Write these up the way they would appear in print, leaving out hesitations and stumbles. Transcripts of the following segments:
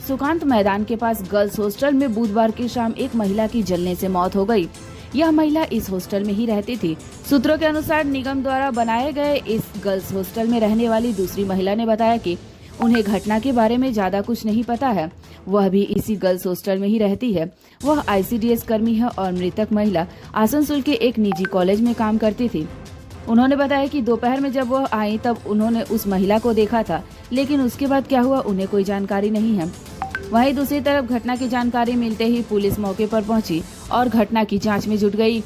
सुकांत मैदान के पास girls hostel में बुधवार की शाम एक महिला की जलने से मौत हो गई। यह महिला इस हॉस्टल में ही रहती थी। सूत्रों के अनुसार निगम द्वारा बनाए गए इस गर्ल्स हॉस्टल में रहने वाली दूसरी महिला ने बताया कि उन्हें घटना के बारे में ज्यादा कुछ नहीं पता है। वह भी इसी गर्ल्स हॉस्टल में ही रहती है। वह ICDS कर्मी है और मृतक महिला आसनसोल के एक निजी कॉलेज में काम करती थी। उन्होंने बताया कि दोपहर में जब वह आई तब उन्होंने उस महिला को देखा था, लेकिन उसके बाद क्या हुआ उन्हें कोई जानकारी नहीं है। वहीं दूसरी तरफ घटना की जानकारी मिलते ही पुलिस मौके पर पहुंची और घटना की जांच में जुट गई।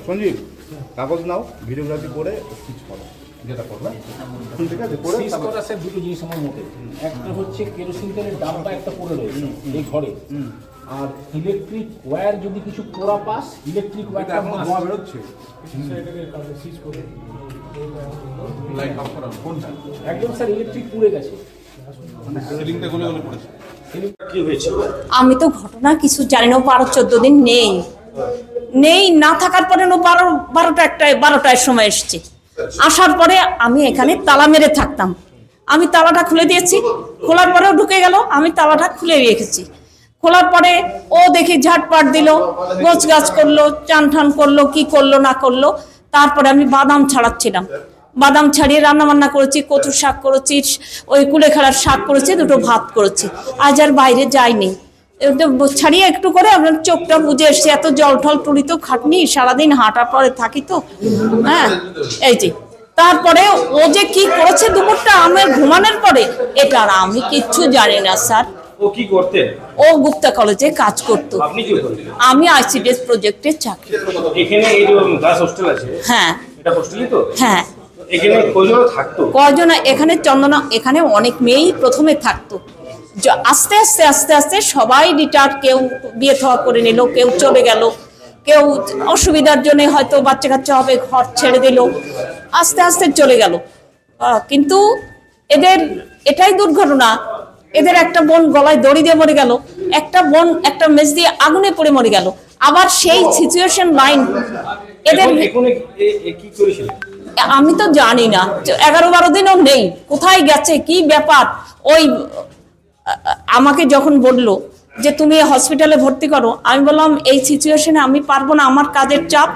সঞ্জীব কাগজ নাও, ভিডিওগ্রাফি করে যেটা করবে ঠিক আছে। করে স্যার দুটো জিনিস আমার মতে, একটা হচ্ছে কেরোসিন তেলের ডাব্বা একটা পড়ে রয়েছে এই ঘরে, আর ইলেকট্রিক ওয়্যার যদি কিছু পোড়া পাস ইলেকট্রিক ওয়্যারটা এখন ধোঁয়া বেরোচ্ছে। একদম স্যার ইলেকট্রিক পুড়ে গেছে। কি হয়েছে? আমি তো ঘটনা কিছু জানি না। 12-14 দিন নেই না থাকার পরে 12টার সময় এসছে। আসার পরে আমি এখানে তালা মেরে থাকতাম। আমি তালাটা খুলে দিয়েছি, খোলার পরেও ঢুকে গেল, আমি তালাটা খুলে রেখেছি। খোলার পরে ও দেখি ঝাটপাট দিল, গোছ গাছ করলো, চান ঠান করলো, কি করলো না করলো। তারপরে আমি বাদাম ছাড়াচ্ছিলাম, বাদাম ছাড়িয়ে রান্না বান্না করেছি, কচুর শাক করেছি, ওই কুলেখাড়ার শাক করেছি, দুটো ভাত করেছি। আজ আর বাইরে যাইনি, ছাড়িয়ে একটু করে আপনার চোখটা বুঝে এসছে। এত জল ঠল টুড়ি তো খাটনি, সারাদিন হাঁটার পরে থাকি তো। হ্যাঁ, এই যে তারপরে ও যে কি করেছে দুপুরটা আমার ঘুমানোর পরে, এটা আর আমি কিচ্ছু জানি না স্যার। ও কি করতেন? ও গুপ্তা কলেজে কাজ করতো। আপনি কি করতেন? আমি ICDS প্রজেক্টে চাকরি। এখানে এই যে গার্লস হোস্টেল আছে, হ্যাঁ এটা হোস্টেলই তো? হ্যাঁ। এখানে কয়জন থাকতো? কয়জন? এখানে চন্দনা, এখানে অনেক মেয়েই প্রথমে থাকতো। আস্তে আস্তে আস্তে আস্তে সবাই রিটায়ার্ড, কেউ বিয়ে থা করে নিল, কেউ চলে গেল, কেউ অসুবিধার জন্য হয়তো বাচ্চা কাচ্চা হবে ঘর ছেড়ে দিল, আস্তে আস্তে চলে গেল। কিন্তু এদের এটাই দুর্ঘটনা, এদের একটা বোন গলায় দড়ি দিয়ে মরে গেল, একটা বোন একটা মেজ দিয়ে আগুনে পড়ে মরে গেল। আবার সেই সিচুয়েশন লাইন এদের কি করেছিল আমি তো জানি না। 11-12 দিনও নেই, কোথায় গেছে কি ব্যাপার। ওই আমাকে যখন বললো যে তুমি হসপিটালে ভর্তি করো, আমি বললাম এই সিচুয়েশনে আমি পারবো না, আমার কাজের চাপ,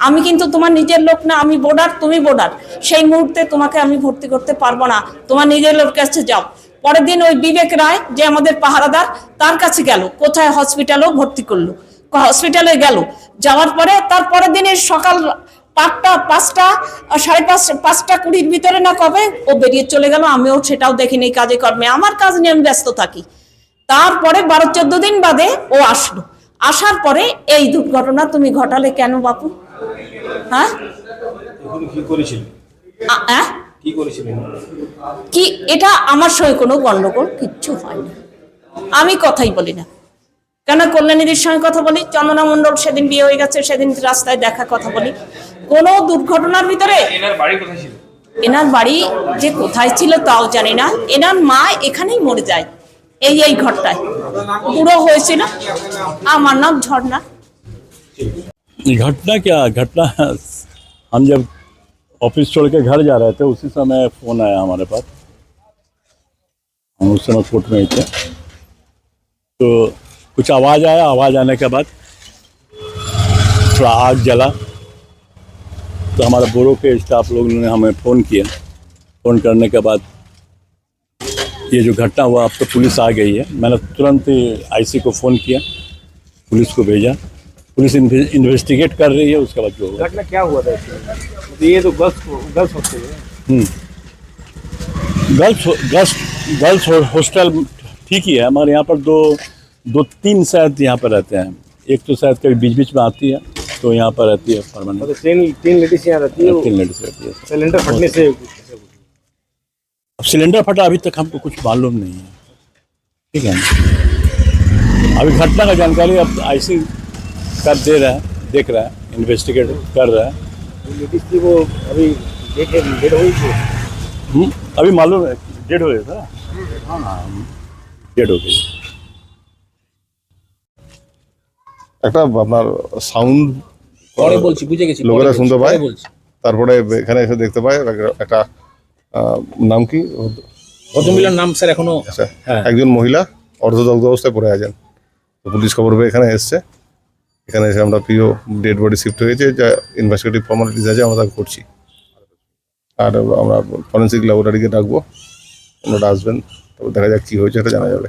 আমি কিন্তু তোমার নিজের লোক না, আমি বোর্ডার, তুমি বোর্ডার, সেই মুহূর্তে তোমাকে আমি ভর্তি করতে পারবো না, তোমার নিজের লোক কাছে যাও। পরের দিন ওই বিবেক রায় যে আমাদের পাহারাদার, তার কাছে গেল, কোথায় হসপিটালেও ভর্তি করলো, হসপিটালে গেল। যাওয়ার পরে তার পরের দিনের সকাল 5টা 5:20 ভিতরে না কবে ও বেরিয়ে চলে গেল। আমিও সেটাও দেখিনি, কাজে কর্মে আমার কাজ নিয়ে আমি ব্যস্ত থাকি। তারপরে 12-14 দিন বাদে ও আসলো। আসার পরে এই দুর্ঘটনা তুমি ঘটালে কেন বাপু? হ্যাঁ, কি করেছিল? কি করেছিল? কি এটা আমার সঙ্গে কোনো গন্ডগোল কিচ্ছু হয়নি, আমি কথাই বলি না। কেন কল্যাণীদের সঙ্গে কথা বলি, চন্দনা মণ্ডল সেদিন বিয়ে হয়ে গেছে, সেদিন রাস্তায় দেখা কথা বলি। কোনো দুর্ঘটনার ভিতরে এনার বাড়ি কোথায় ছিল? এনার বাড়ি যে কোথায় ছিল তাও জানি না। এনার মা এখানেই মরে যায় এই ঘরটায় পুরো হয়েছিল। আমার নাম ঝর্ণা। घटना क्या घटना, हम जब ऑफिस छोड़ के घर जा रहे थे उसी समय फ़ोन आया हमारे पास। हम उस समय कोर्ट में ही थे, तो कुछ आवाज़ आया, आवाज़ आने के बाद थोड़ा आग जला, तो हमारे ब्यूरो के स्टाफ लोगों ने हमें फ़ोन किया। फ़ोन करने के बाद ये जो घटना हुआ, अब तो पुलिस आ गई है। मैंने तुरंत ही IC को फ़ोन किया, पुलिस को भेजा, पुलिस इन्वेस्टिगेट कर रही है। उसके बाद जो होगा। घटना क्या हुआ था? ये तो गर्ल्स हॉस्टल है। गर्ल्स हॉस्टल ठीक ही है। हमारे यहाँ पर दो तीन शायद यहाँ पर रहते हैं। एक तो शायद कभी बीच बीच में आती है, तो यहाँ पर रहती है परमानेंट। मतलब तीन लेडीज यहाँ रहती है? 3 लेडीज रहती है। सिलेंडर फटने से? अब सिलेंडर फटा अभी तक हमको कुछ मालूम नहीं है, ठीक है। अभी घटना का जानकारी अब IC कर देख रहा है, इन्वेस्टिगेट कर रहा है। लेडीज थी वो अभी डेड हुई थी? अभी मालूम है डेड हो गया था। हाँ, डेड हो गई। একটা আপনার সাউন্ড পরে বলছি, বুঝে গেছি, পরে লোকেরা বলছি, শুনতে পায়। পরে বলছি। তারপরে এখানে এসে দেখতে পায় একটা নাম কি ভদ্রমহিলার নাম স্যার এখনো আচ্ছা, হ্যাঁ। একজন মহিলা অর্ধদগ্ধ অবস্থায় পড়ে আছেন। তো পুলিশ খবর পেয়ে এখানে এসছে। এখানে এসে আমরা পিও ডেড বডি শিফট হয়েছে, যা ইনভেস্টিগেটিভ ফর্মালিটিস আছে আমরা তা করছি। আর আমরা ফরেন্সিক ল্যাবরেটরিকে ডাকবো, ওনারা আসবেন, তবে দেখা যাক কী হয়েছে এটা জানা যাবে।